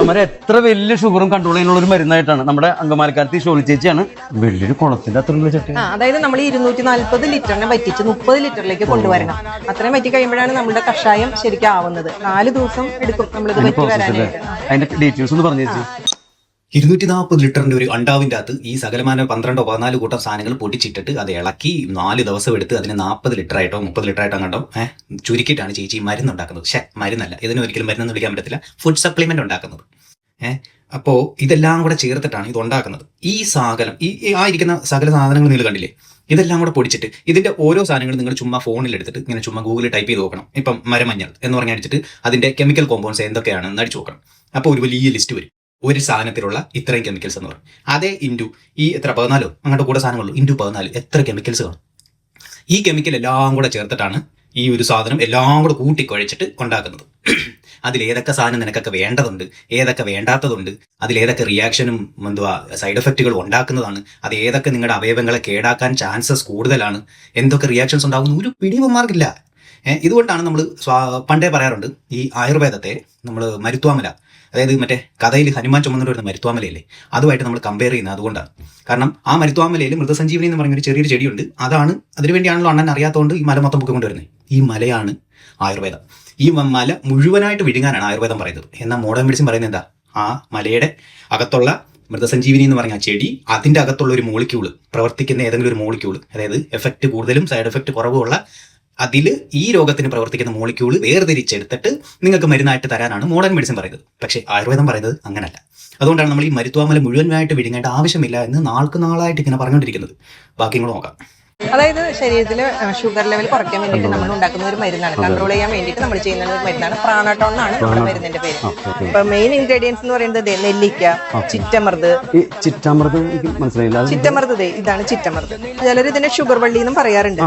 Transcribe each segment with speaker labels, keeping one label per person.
Speaker 1: ഡോക്ടർമാരെ എത്ര വലിയ ഷുഗറും കൺട്രോൾ ചെയ്യാനുള്ള ഒരു മരുന്നായിട്ടാണ് നമ്മുടെ അങ്കമാലിക്കാരത്തി ഷോളി ചേച്ചിയാണ് വലിയൊരു കുളത്തിന്റെ അത്ര ചട്ടി.
Speaker 2: അതായത് നമ്മൾ 240 ലിറ്ററിനെ വറ്റിച്ച് 30 ലിറ്ററിലേക്ക് കൊണ്ടുവരണം. അത്രയും വറ്റി കഴിയുമ്പോഴാണ് നമ്മുടെ കഷായം ശരിക്കും ആവുന്നത്. 4 ദിവസം എടുക്കും നമ്മളിത് വറ്റി വരാനായിട്ട്.
Speaker 1: അതിന്റെ ഡീറ്റെയിൽസ് ഒന്ന് പറഞ്ഞു ചേച്ചി.
Speaker 3: 240 ലിറ്ററിന്റെ ഒരു അണ്ടാവിൻ്റെ അകത്ത് ഈ സകലമാന 12-14 കൂട്ടം സാധനങ്ങൾ പൊട്ടിച്ചിട്ടിട്ട് അത് ഇളക്കി 4 ദിവസം എടുത്ത് അതിന് 40 ലിറ്റർ ആയിട്ടോ 30 ലിറ്റർ ആയിട്ടോ കണ്ടോ ചുരുക്കിയിട്ടാണ് ചേച്ചി മരുന്ന് ഉണ്ടാക്കുന്നത്. മരുന്നല്ല, ഇതിന് ഒരിക്കലും മരുന്നെന്ന് വിളിക്കാൻ പറ്റത്തില്ല, ഫുഡ് സപ്ലിമെന്റ് ഉണ്ടാക്കുന്നത്. അപ്പോൾ ഇതെല്ലാം കൂടെ ചേർത്തിട്ടാണ് ഇത് ഉണ്ടാക്കുന്നത്. ഈ സകലം ഈ ആയിരിക്കുന്ന സകല സാധനങ്ങൾ നിങ്ങൾ കണ്ടില്ലേ, ഇതെല്ലാം കൂടെ പൊടിച്ചിട്ട് ഇതിന്റെ ഓരോ സാധനങ്ങളും നിങ്ങൾ ചുമ്മാ ഫോണിൽ എടുത്തിട്ട് ഇങ്ങനെ ചുമ്മാ ഗൂഗിളിൽ ടൈപ്പ് ചെയ്ത് നോക്കണം. ഇപ്പം മരമഞ്ഞൾ എന്ന് പറഞ്ഞാൽ അടിച്ചിട്ട് അതിന്റെ കെമിക്കൽ കോമ്പൗണ്ട്സ് എന്തൊക്കെയാണെന്ന് അടിച്ചു നോക്കണം. അപ്പോൾ ഒരു വലിയ ലിസ്റ്റ് വരും. ഒരു സാധനത്തിലുള്ള ഇത്രയും കെമിക്കൽസ് എന്ന് പറയും. അതേ ഇൻറ്റു ഈ എത്ര 14 അങ്ങോട്ട് കൂടെ സാധനങ്ങളുള്ളൂ, ഇൻറ്റു 14 എത്ര കെമിക്കൽസ് കാണും. ഈ കെമിക്കൽ എല്ലാം കൂടെ ചേർത്തിട്ടാണ് ഈ ഒരു സാധനം എല്ലാം കൂടെ കൂട്ടിക്കുഴച്ചിട്ട് ഉണ്ടാക്കുന്നത്. അതിലേതൊക്കെ സാധനം നിനക്കൊക്കെ വേണ്ടതുണ്ട്, ഏതൊക്കെ വേണ്ടാത്തതുണ്ട്, അതിലേതൊക്കെ റിയാക്ഷനും സൈഡ് എഫക്റ്റുകളും ഉണ്ടാക്കുന്നതാണ്, അത് ഏതൊക്കെ നിങ്ങളുടെ അവയവങ്ങളെ കേടാക്കാൻ ചാൻസസ് കൂടുതലാണ്, എന്തൊക്കെ റിയാക്ഷൻസ് ഉണ്ടാകുന്ന ഒരു പിടിവന്മാർക്കില്ല. ഇതുകൊണ്ടാണ് നമ്മൾ പണ്ടേ പറയാറുണ്ട്, ഈ ആയുർവേദത്തെ നമ്മൾ മരുത്വാമല, അതായത് മറ്റേ കഥയിൽ ഹനുമാൻ ചുമന്നുകൊണ്ട് വരുന്ന മരുത്വാമലയില്ലേ, അതുമായിട്ട് നമ്മൾ കമ്പയർ ചെയ്യുന്നത് അതുകൊണ്ടാണ്. കാരണം ആ മരുത്വാമലയിൽ മൃതസഞ്ജീവനി എന്ന് പറയുന്ന ഒരു ചെറിയൊരു ചെടിയുണ്ട്. അതാണ് അതിനുവേണ്ടിയാണല്ലോ അണ്ണൻ അറിയാത്തതുകൊണ്ട് ഈ മല മൊത്തം പൊക്കിക്കൊണ്ടുവരുന്നത്. ഈ മലയാണ് ആയുർവേദം. ഈ മല മുഴുവനായിട്ട് വിഴുങ്ങാനാണ് ആയുർവേദം പറയുന്നത്. എന്നാൽ മോഡേൺ മെഡിസിൻ പറയുന്നത് എന്താ, ആ മലയുടെ അകത്തുള്ള മൃതസഞ്ജീവനി എന്ന് പറഞ്ഞ ചെടി, അതിൻ്റെ അകത്തുള്ള ഒരു മോളിക്യൂള്, പ്രവർത്തിക്കുന്ന ഏതെങ്കിലും ഒരു മോളിക്യൂള്, അതായത് എഫക്റ്റ് കൂടുതലും സൈഡ് എഫക്റ്റ് കുറവുള്ള അതിൽ ഈ രോഗത്തിന് പ്രവർത്തിക്കുന്ന മോളിക്യൂള് വേർതിരിച്ചെടുത്തിട്ട് നിങ്ങൾക്ക് മരുന്നായിട്ട് തരാനാണ് മോഡേൺ മെഡിസിൻ പറയുന്നത്. പക്ഷേ ആയുർവേദം പറയുന്നത് അങ്ങനല്ല. അതുകൊണ്ടാണ് നമ്മൾ ഈ മരുത്വാമല മുഴുവനായിട്ട് വിഴുങ്ങേണ്ട ആവശ്യമില്ല എന്ന് നാളായിട്ട് ഇങ്ങനെ പറഞ്ഞുകൊണ്ടിരിക്കുന്നത്. ബാക്കി കൂടെ നോക്കാം.
Speaker 2: അതായത് ശരീരത്തില് ഷുഗർ ലെവൽ കുറയ്ക്കാൻ വേണ്ടിയിട്ട് നമ്മൾ ഉണ്ടാക്കുന്ന ഒരു മരുന്നാണ്. കൺട്രോൾ ചെയ്യാൻ വേണ്ടിയിട്ട് നമ്മൾ ചെയ്യുന്ന ഒരു മരുന്നാണ് പ്രാണട്ടോൺ എന്നാണ് നമ്മുടെ മരുന്നിന്റെ പേര്. ഇപ്പൊ മെയിൻ ഇൻഗ്രീഡിയൻസ് എന്ന് പറയുന്നത് നെല്ലിക്ക, ചിറ്റമൃത്. ചിറ്റമൃത് ഇതാണ് ചിറ്റമൃത്. ചിലർ ഇതിനെ ഷുഗർ വള്ളി എന്നും പറയാറുണ്ട്.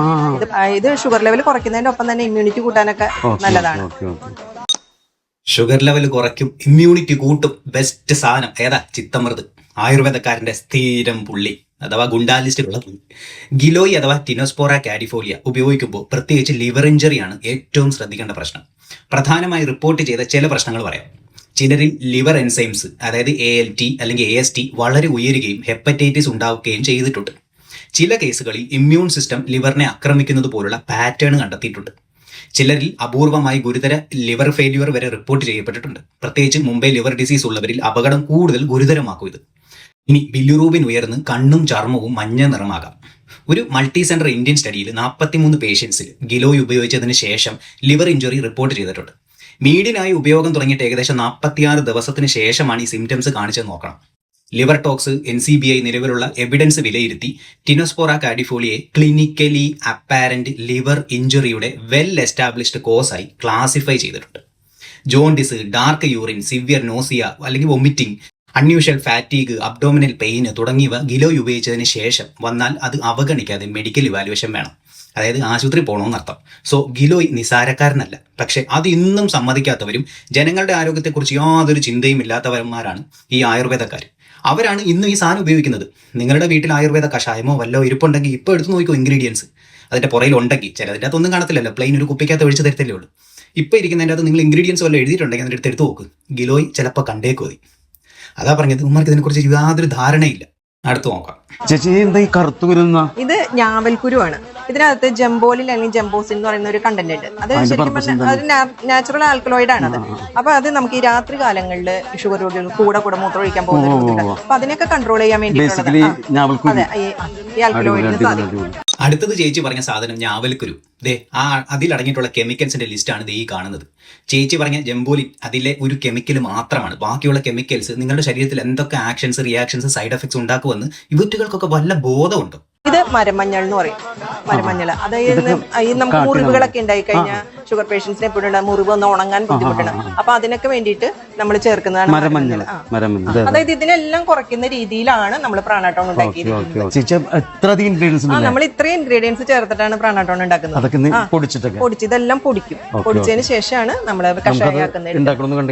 Speaker 2: ഇത് ഷുഗർ ലെവൽ കുറയ്ക്കുന്നതിന്റെ ഒപ്പം തന്നെ ഇമ്മ്യൂണിറ്റി കൂട്ടാനൊക്കെ നല്ലതാണ്.
Speaker 3: ഷുഗർ ലെവൽ കുറയ്ക്കും, ഇമ്മ്യൂണിറ്റി കൂട്ടും. ബെസ്റ്റ് സാധനം ഏതാ? ചിത്തമൃത്. ആയുർവേദക്കാരന്റെ സ്ഥിരം പുള്ളി അഥവാ ഗുണ്ടാലിസ്റ്റിലുള്ള പുള്ളി. ഗിലോയി അഥവാ ടിനോസ്പോറ കാഡിഫോലിയ ഉപയോഗിക്കുമ്പോൾ പ്രത്യേകിച്ച് ലിവർ ഇഞ്ചറിയാണ് ഏറ്റവും ശ്രദ്ധിക്കേണ്ട പ്രശ്നം. പ്രധാനമായി റിപ്പോർട്ട് ചെയ്ത ചില പ്രശ്നങ്ങൾ പറയാം. ചിലരിൽ ലിവർ എൻസൈംസ്, അതായത് ALT അല്ലെങ്കിൽ AST വളരെ ഉയരുകയും ഹെപ്പറ്റൈറ്റിസ് ഉണ്ടാവുകയും ചെയ്തിട്ടുണ്ട്. ചില കേസുകളിൽ ഇമ്മ്യൂൺ സിസ്റ്റം ലിവറിനെ ആക്രമിക്കുന്നത് പോലുള്ള പാറ്റേൺ കണ്ടെത്തിയിട്ടുണ്ട്. ചിലരിൽ അപൂർവമായി ഗുരുതര ലിവർ ഫെയില്യൂർ വരെ റിപ്പോർട്ട് ചെയ്യപ്പെട്ടിട്ടുണ്ട്. പ്രത്യേകിച്ച് മുംബൈ ലിവർ ഡിസീസ് ഉള്ളവരിൽ അപകടം കൂടുതൽ ഗുരുതരമാക്കും ഇത്. ഇനി ബില്ലിറൂബിൻ ഉയർന്ന് കണ്ണും ചർമ്മവും മഞ്ഞ നിറമാകാം. ഒരു മൾട്ടി സെന്റർ ഇന്ത്യൻ സ്റ്റഡിയിൽ 43 പേഷ്യൻസിൽ ഗിലോയ് ഉപയോഗിച്ചതിന് ശേഷം ലിവർ ഇഞ്ചുറി റിപ്പോർട്ട് ചെയ്തിട്ടുണ്ട്. മീഡിയനായി ഉപയോഗം തുടങ്ങിയിട്ട് ഏകദേശം 46 ദിവസത്തിന് ശേഷമാണ് ഈ സിംറ്റംസ് കാണിച്ചത് നോക്കണം. ലിവർ ടോക്സ് NCBI നിലവിലുള്ള എവിഡൻസ് വിലയിരുത്തി ടിനോസ്പോറ കാഡിഫോലിയെ ക്ലിനിക്കലി അപ്പാരന്റ് ലിവർ ഇഞ്ചുറിയുടെ വെൽ എസ്റ്റാബ്ലിഷ്ഡ് കോസായി ക്ലാസിഫൈ ചെയ്തിട്ടുണ്ട്. Jaundice, dark urine, severe nausea അല്ലെങ്കിൽ vomiting, unusual fatigue, abdominal pain തുടങ്ങിയവ ഗിലോയ് ഉപയോഗിച്ചതിന് ശേഷം വന്നാൽ അത് അവഗണിക്കാതെ മെഡിക്കൽ ഇവാലുവേഷൻ വേണം. അതായത് ആശുപത്രി പോകണമെന്നർത്ഥം. സോ ഗിലോയ് നിസാരക്കാരനല്ല. പക്ഷെ അത് ഇന്നും സമ്മതിക്കാത്തവരും ജനങ്ങളുടെ ആരോഗ്യത്തെക്കുറിച്ച് യാതൊരു ചിന്തയും ഇല്ലാത്തവന്മാരാണ് ഈ ആയുർവേദക്കാർ. അവരാണ് ഇന്നും ഈ സാധനം ഉപയോഗിക്കുന്നത്. നിങ്ങളുടെ വീട്ടിൽ ആയുർവേദ കഷായമോ വല്ലോ ഇരിപ്പുണ്ടെങ്കിൽ ഇപ്പോൾ എടുത്ത് നോക്കിക്കോ ഇൻഗ്രീഡിയൻസ്. അതിൻ്റെ പുറയിൽ ഉണ്ടെങ്കിൽ ചിലതിൻ്റെ അകത്തൊന്നും കാണത്തില്ലല്ലോ, പ്ലെയിൻ ഒരു കുപ്പിക്കകത്ത് ഒഴിച്ച് തരത്തല്ലേ ഉള്ളൂ. ഇപ്പോൾ ഇരിക്കുന്നതിൻ്റെ അകത്ത് നിങ്ങൾ ഇൻഗ്രീഡിയൻസ് വല്ലതും എഴുതിയിട്ടുണ്ടെങ്കിൽ അതിൻ്റെ അടുത്ത് എടുത്ത് നോക്ക്. ഗിലോയ് ചിലപ്പോൾ കണ്ടേക്കുമതി. അതാ പറഞ്ഞത്, ഉമ്മാർക്ക് ഇതിനെക്കുറിച്ച് യാതൊരു ധാരണയില്ല. അടുത്ത് നോക്കാം.
Speaker 1: ചേച്ചി എന്താ ഈ കറുത്തു വരുന്ന? ഇത്
Speaker 2: ഞാവൽക്കുരുവാണ്. ഇതിനകത്ത് ജംബോലിൻ അല്ലെങ്കിൽ ജംബോസിൻ എന്ന് പറയുന്ന ഒരു കണ്ടന്റ് ഉണ്ട്. അത് ശരിക്കും പറഞ്ഞാൽ അത് നാച്ചുറൽ ആൽക്കലോയിഡ് ആണ്. അത് അപ്പൊ അത് നമുക്ക് ഈ രാത്രി കാലങ്ങളിൽ ഷുഗർ രോഗികൾ കൂടെ മൂത്രം ഒഴിക്കാൻ പോകുന്നുണ്ട്. അപ്പൊ അതിനൊക്കെ കൺട്രോൾ ചെയ്യാൻ വേണ്ടിയിട്ടുള്ളത് ഈ ആൽക്കലോയിഡിന് സാധിക്കും.
Speaker 3: അടുത്തത് ചേച്ചി പറഞ്ഞ സാധനം ഞാവൽക്കുരു. അതിലടങ്ങിയിട്ടുള്ള കെമിക്കൽസിന്റെ ലിസ്റ്റാണ് ഈ കാണുന്നത്. ചേച്ചി പറഞ്ഞ ജംബോലിൻ അതിലെ ഒരു കെമിക്കൽ മാത്രമാണ്. ബാക്കിയുള്ള കെമിക്കൽസ് നിങ്ങളുടെ ശരീരത്തിൽ എന്തൊക്കെ ആക്ഷൻസ്, റിയാക്ഷൻസ്, സൈഡ് എഫക്ട്സ് ഉണ്ടാക്കുമെന്ന് ഇവറ്റുകൾക്കൊക്കെ വല്ല ബോധമുണ്ടോ?
Speaker 2: ഇത് മരമഞ്ഞൾ എന്ന് പറയും. മരമഞ്ഞൾ അതായത് നമുക്ക് മുറിവുകളൊക്കെ ഉണ്ടായി കഴിഞ്ഞാൽ ഷുഗർ പേഷ്യൻസിന് എപ്പോഴും മുറിവ് ഒന്ന് ഉണങ്ങാൻ ബുദ്ധിമുട്ടാണ്. അപ്പൊ അതിനൊക്കെ വേണ്ടിയിട്ട് നമ്മൾ ചേർക്കുന്നതാണ് മരമഞ്ഞൾ. അതായത് ഇതിനെല്ലാം കുറയ്ക്കുന്ന രീതിയിലാണ് നമ്മൾ പ്രാണാട്ടോൺ ഉണ്ടാക്കിയത്. നമ്മൾ ഇത്രയും ഇൻഗ്രീഡിയൻസ് ചേർത്തിട്ടാണ് പ്രാണാട്ടോൺ ഉണ്ടാക്കുന്നത്. പൊടിച്ചതെല്ലാം പൊടിക്കും. പൊടിച്ചതിന് ശേഷമാണ് നമ്മൾ കഷായാക്കുന്നത്.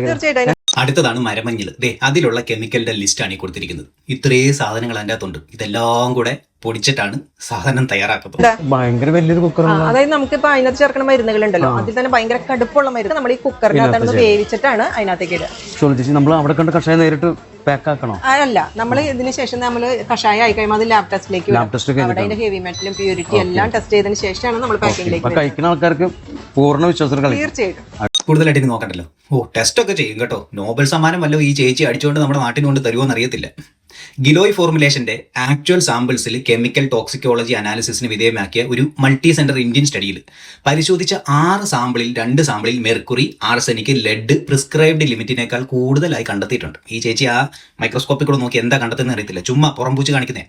Speaker 2: തീർച്ചയായിട്ടും.
Speaker 3: അടുത്തതാണ് മരമഞ്ഞൾ. അതിലുള്ള കെമിക്കലിന്റെ ലിസ്റ്റാണ് ഈ കൊടുത്തിരിക്കുന്നത്. ഇത്രയും സാധനങ്ങൾ അതിൻ്റെ അകത്തുണ്ട്. ഇതെല്ലാം കൂടെ പൊടിച്ചിട്ടാണ് സാധനം തയ്യാറാക്കുന്നത്.
Speaker 1: ഭയങ്കര വലിയൊരു കുക്കർ.
Speaker 2: അതായത് നമുക്കിപ്പോ അതിനകത്ത് ചേർക്കുന്ന മരുന്നുകളുണ്ടല്ലോ, അതിൽ തന്നെ ഭയങ്കര കടുപ്പുള്ള മരുന്ന് നമ്മൾ ഈ കുക്കറിനകത്ത് വേവിച്ചിട്ടാണ് അതിനകത്തേക്ക് ഇടുക.
Speaker 1: നമ്മൾ അവിടെ കണ്ട കഷായം നേരിട്ട് പാക്ക് ആക്കണോ?
Speaker 2: അല്ല, നമ്മൾ ഇതിന് ശേഷം നമ്മൾ കഷായം ആയി കഴിയുമ്പോൾ അത് ലാബ് ടെസ്റ്റിലേക്ക് അവിടെ അതിന്റെ ഹെവി മെറ്റലും പ്യൂരിറ്റി എല്ലാം ടെസ്റ്റ് ചെയ്തതിന് ശേഷമാണ് നമ്മൾ പാക്കിംഗിലേക്ക്.
Speaker 1: കഴിക്കുന്ന ആൾക്കാർക്ക് പൂർണ്ണ വിശ്വാസം.
Speaker 2: തീർച്ചയായിട്ടും
Speaker 3: കൂടുതലായിട്ട് ഇനി നോക്കണ്ടല്ലോ. ടെസ്റ്റ് ഒക്കെ ചെയ്യും കേട്ടോ. നോബൽ സമ്മാനം വല്ലോ ഈ ചേച്ചി അടിച്ചുകൊണ്ട് നമ്മുടെ നാട്ടിന് കൊണ്ട് തരുമോ എന്നറിയത്തില്ല. ഗിലോയ് ഫോർമുലേഷന്റെ ആക്ച്വൽ സാമ്പിൾസിൽ കെമിക്കൽ ടോക്സിക്കോളജി അനാലിസിസിന് വിധേയമാക്കിയ ഒരു മൾട്ടി സെന്റർ ഇന്ത്യൻ സ്റ്റഡിയിൽ പരിശോധിച്ച 6 സാമ്പിളിൽ 2 സാമ്പിളിൽ മെർക്കുറി, ആർസെനിക്, ലെഡ് പ്രിസ്ക്രൈബ്ഡ് ലിമിറ്റിനേക്കാൾ കൂടുതലായി കണ്ടെത്തിയിട്ടുണ്ട്. ഈ ചേച്ചി ആ മൈക്രോസ്കോപ്പിൽ കൂടെ നോക്കി എന്താ കണ്ടെത്തുന്നത് അറിയത്തില്ല, ചുമ്മാ പുറംപൂച്ച് കാണിക്കുന്നേ.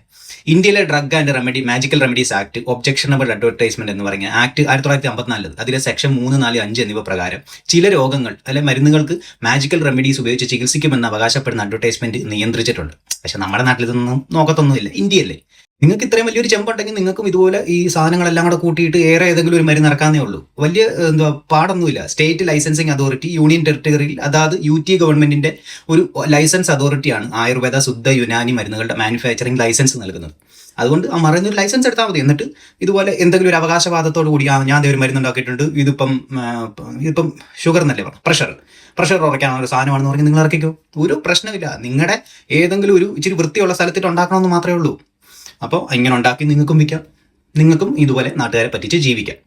Speaker 3: ഇന്ത്യയിലെ drug and magical remedies act, objectionable advertisement എന്ന് പറഞ്ഞ ആക്ട് 1954 അതിലെ സെക്ഷൻ 3, 4, 5 എന്നിവ പ്രകാരം ചില രോഗങ്ങൾ അല്ലെ മരുന്നുകൾക്ക് മാജിക്കൽ റെമഡീസ് ഉപയോഗിച്ച് ചികിത്സിക്കുമെന്ന് അവകാശപ്പെടുന്ന അഡ്വർടൈസ്മെന്റ് നിയന്ത്രിച്ചിട്ടുണ്ട്. പക്ഷെ നമ്മുടെ നാട്ടിൽ ഇതൊന്നും നോക്കത്തൊന്നുമില്ല. ഇന്ത്യയല്ലേ? നിങ്ങൾക്ക് ഇത്രയും വലിയൊരു ചെമ്പുണ്ടെങ്കിൽ നിങ്ങൾക്കും ഇതുപോലെ ഈ സാധനങ്ങളെല്ലാം കൂടെ കൂട്ടിയിട്ട് ഏതെങ്കിലും ഒരു മരുന്ന് ഇറക്കാന്നേ ഉള്ളൂ. വലിയ പാടൊന്നുമില്ല. സ്റ്റേറ്റ് ലൈസൻസിങ് അതോറിറ്റി, യൂണിയൻ ടെറിട്ടറിയിൽ അതായത് UT ഗവൺമെന്റിന്റെ ഒരു ലൈസൻസ് അതോറിറ്റിയാണ് ആയുർവേദ ശുദ്ധ യുനാനി മരുന്നുകളുടെ മാനുഫാക്ചറിംഗ് ലൈസൻസ് നൽകുന്നത്. അതുകൊണ്ട് ആ മരുന്നൊരു ലൈസൻസ് എടുത്താൽ മതി. എന്നിട്ട് ഇതുപോലെ എന്തെങ്കിലും ഒരു അവകാശവാദത്തോടു കൂടി ഞാൻ ഒരു മരുന്ന് ഉണ്ടാക്കിയിട്ടുണ്ട്, ഇതിപ്പം ഷുഗർ എന്നല്ലേ പറഞ്ഞു, പ്രഷർ ഉറയ്ക്കാനുള്ള ഒരു സാധനമാണെന്ന് പറഞ്ഞ് നിങ്ങൾ ഇറക്കിക്കോ, ഒരു പ്രശ്നമില്ല. നിങ്ങളുടെ ഏതെങ്കിലും ഒരു ഇച്ചിരി വൃത്തിയുള്ള സ്ഥലത്തിട്ട് ഉണ്ടാക്കണമെന്ന് മാത്രമേ ഉള്ളൂ. അപ്പോൾ ഇങ്ങനെ ഉണ്ടാക്കി നിങ്ങൾക്കും വിൽക്കാം, നിങ്ങൾക്കും ഇതുപോലെ നാട്ടുകാരെ പറ്റിച്ച് ജീവിക്കാം.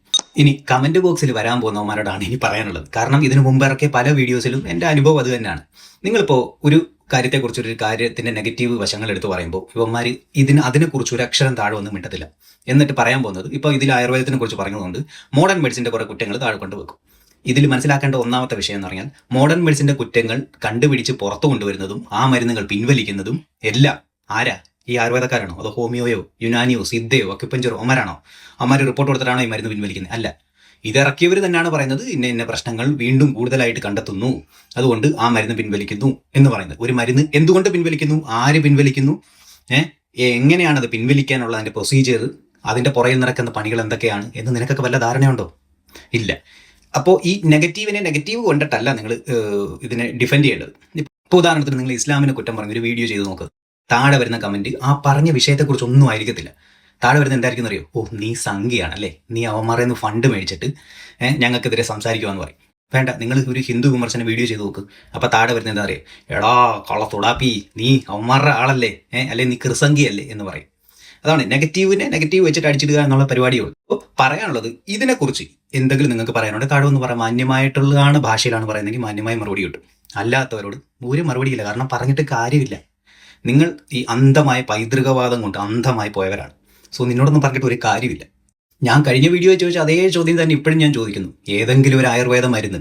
Speaker 3: ഇനി കമന്റ് ബോക്സിൽ വരാൻ പോകുന്നവന്മാരോടാണ് ഇനി പറയാനുള്ളത്. കാരണം ഇതിനു മുമ്പ് ഇറക്കിയ പല വീഡിയോസിലും എൻ്റെ അനുഭവം അത് തന്നെയാണ്. നിങ്ങളിപ്പോൾ ഒരു കാര്യത്തെക്കുറിച്ചൊരു കാര്യത്തിൻ്റെ നെഗറ്റീവ് വശങ്ങൾ എടുത്ത് പറയുമ്പോൾ ഇവന്മാർ അതിനെക്കുറിച്ച് ഒരു അക്ഷരം താഴെ ഒന്നും മിണ്ടത്തില്ല. എന്നിട്ട് പറയാൻ പോകുന്നത് ഇപ്പോൾ ഇതിൽ ആയുർവേദത്തിനെ കുറിച്ച് പറഞ്ഞതുകൊണ്ട് മോഡേൺ മെഡിസിൻ്റെ കുറേ കുറ്റങ്ങൾ താഴെ കൊണ്ടുവെക്കും. ഇതിൽ മനസ്സിലാക്കേണ്ട ഒന്നാമത്തെ വിഷയം എന്ന് പറഞ്ഞാൽ മോഡേൺ മെഡിസിൻ്റെ കുറ്റങ്ങൾ കണ്ടുപിടിച്ച് പുറത്തു കൊണ്ടുവരുന്നതും ആ മരുന്നുകൾ പിൻവലിക്കുന്നതും എല്ലാം ആരാ? ഈ ആയുർവേദക്കാരാണോ? അതോ ഹോമിയോയോ യുനാനിയോ സിദ്ധയോ അക്യുപഞ്ചറോ അമരാണോ? അമ്മാർ റിപ്പോർട്ട് കൊടുത്തിട്ടാണോ ഈ മരുന്ന് പിൻവലിക്കുന്നത്? അല്ല, ഇതിറക്കിയവർ തന്നെയാണ് പറയുന്നത് ഇന്ന പ്രശ്നങ്ങൾ വീണ്ടും കൂടുതലായിട്ട് കണ്ടെത്തുന്നു, അതുകൊണ്ട് ആ മരുന്ന് പിൻവലിക്കുന്നു എന്ന് പറയുന്നത്. ഒരു മരുന്ന് എന്തുകൊണ്ട് പിൻവലിക്കുന്നു, ആര് പിൻവലിക്കുന്നു, എങ്ങനെയാണ് അത് പിൻവലിക്കാനുള്ള അതിൻ്റെ പ്രൊസീജിയർ, അതിൻ്റെ പുറകിൽ നടക്കുന്ന പണികൾ എന്തൊക്കെയാണ് എന്ന് നിനക്കൊക്കെ വല്ല ധാരണയുണ്ടോ? ഇല്ല. അപ്പോൾ ഈ നെഗറ്റീവ് കൊണ്ടിട്ടല്ല നിങ്ങൾ ഇതിനെ ഡിഫെൻഡ് ചെയ്യേണ്ടത്. ഇപ്പോൾ ഉദാഹരണത്തിന് നിങ്ങൾ ഇസ്ലാമിനെ കുറ്റം പറഞ്ഞ് ഒരു വീഡിയോ ചെയ്ത് നോക്കുക. താഴെ വരുന്ന കമന്റ് ആ പറഞ്ഞ വിഷയത്തെക്കുറിച്ച് ഒന്നും ആയിരിക്കത്തില്ല. താഴെ വരുന്ന എന്തായിരിക്കും അറിയോ? നീ സംഖ്യയാണല്ലേ, നീ അവന്മാരെ നിന്ന് ഫണ്ട് മേടിച്ചിട്ട് ഞങ്ങൾക്കെതിരെ സംസാരിക്കുവാന്ന് പറയും. വേണ്ട, നിങ്ങൾ ഒരു ഹിന്ദു വിമർശന വീഡിയോ ചെയ്ത് നോക്ക്. അപ്പോൾ താഴെ വരുന്ന എന്താ പറയുക? എടാ കള്ള തുടാപ്പി, നീ അവന്മാരുടെ ആളല്ലേ, അല്ലെ നീ കൃസംഖ്യയല്ലേ എന്ന് പറയും. അതാണ് നെഗറ്റീവ് വെച്ചിട്ട് അടിച്ചിടുക എന്നുള്ള പരിപാടിയുള്ളൂ. അപ്പോൾ പറയാനുള്ളത് ഇതിനെക്കുറിച്ച് എന്തെങ്കിലും നിങ്ങൾക്ക് പറയാനുണ്ട് താഴെ ഒന്ന് പറയാം. മാന്യമായിട്ടുള്ളതാണ് ഭാഷയിലാണ് പറയുന്നതെങ്കിൽ മാന്യമായ മറുപടി കിട്ടും. അല്ലാത്തവരോട് ഒരു മറുപടിയില്ല. കാരണം പറഞ്ഞിട്ട് കാര്യമില്ല. നിങ്ങൾ ഈ അന്ധമായ പൈതൃകവാദം കൊണ്ട് അന്ധമായി പോയവരാണ്. സോ നിന്നോടൊന്നും പറഞ്ഞിട്ട് ഒരു കാര്യമില്ല. ഞാൻ കഴിഞ്ഞ വീഡിയോ ചോദിച്ച അതേ ചോദ്യം തന്നെ ഇപ്പോഴും ഞാൻ ചോദിക്കുന്നു. ഏതെങ്കിലും ഒരു ആയുർവേദ മരുന്ന്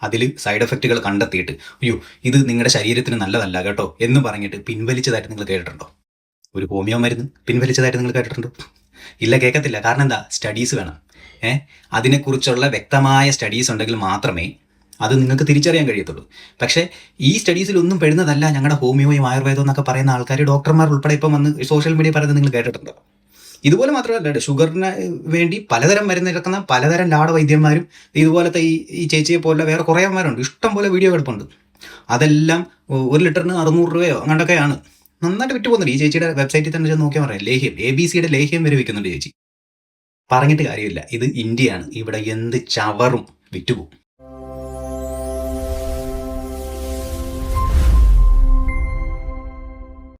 Speaker 3: അതിൽ സൈഡ് എഫക്റ്റുകൾ കണ്ടെത്തിയിട്ട് അയ്യോ ഇത് നിങ്ങളുടെ ശരീരത്തിന് നല്ലതല്ല കേട്ടോ എന്ന് പറഞ്ഞിട്ട് പിൻവലിച്ചതായിട്ട് നിങ്ങൾ കേട്ടിട്ടുണ്ടോ? ഒരു ഹോമിയോ മരുന്ന് പിൻവലിച്ചതായിട്ട് നിങ്ങൾ കേട്ടിട്ടുണ്ടോ? ഇല്ല, കേൾക്കത്തില്ല. കാരണം എന്താ? സ്റ്റഡീസ് വേണം. അതിനെക്കുറിച്ചുള്ള വ്യക്തമായ സ്റ്റഡീസ് ഉണ്ടെങ്കിൽ മാത്രമേ അത് നിങ്ങൾക്ക് തിരിച്ചറിയാൻ കഴിയത്തുള്ളൂ. പക്ഷേ ഈ സ്റ്റഡീസിലൊന്നും പെടുന്നതല്ല ഞങ്ങളുടെ ഹോമിയോയും ആയുർവേദം എന്നൊക്കെ പറയുന്ന ആൾക്കാർ, ഡോക്ടർമാർ ഉൾപ്പെടെ ഇപ്പം വന്ന് സോഷ്യൽ മീഡിയ പറയുന്നത് നിങ്ങൾ കേട്ടിട്ടുണ്ടോ? ഇതുപോലെ മാത്രമല്ല, ഷുഗറിന് വേണ്ടി പലതരം മരുന്ന് ഇറക്കുന്ന പലതരം ലാട വൈദ്യന്മാരും ഇതുപോലത്തെ ഈ ചേച്ചിയെ പോലെ വേറെ കുറേ അമ്മമാരുണ്ട്. ഇഷ്ടം പോലെ വീഡിയോ കിടപ്പുണ്ട്. അതെല്ലാം 1 ലിറ്ററിന് 600 രൂപയോ അങ്ങോട്ടൊക്കെയാണ്. നന്നായിട്ട് വിറ്റ് പോകുന്നുണ്ട്. ഈ ചേച്ചിയുടെ വെബ്സൈറ്റിൽ തന്നെ ചെന്ന് നോക്കിയാൽ പറയാം. ലേഹ്യം ABC ലേഹ്യം വരെ വിൽക്കുന്നുണ്ട് ചേച്ചി. പറഞ്ഞിട്ട് കാര്യമില്ല. ഇത് ഇന്ത്യയാണ്. ഇവിടെ എന്ത് ചവറും വിറ്റുപോകും.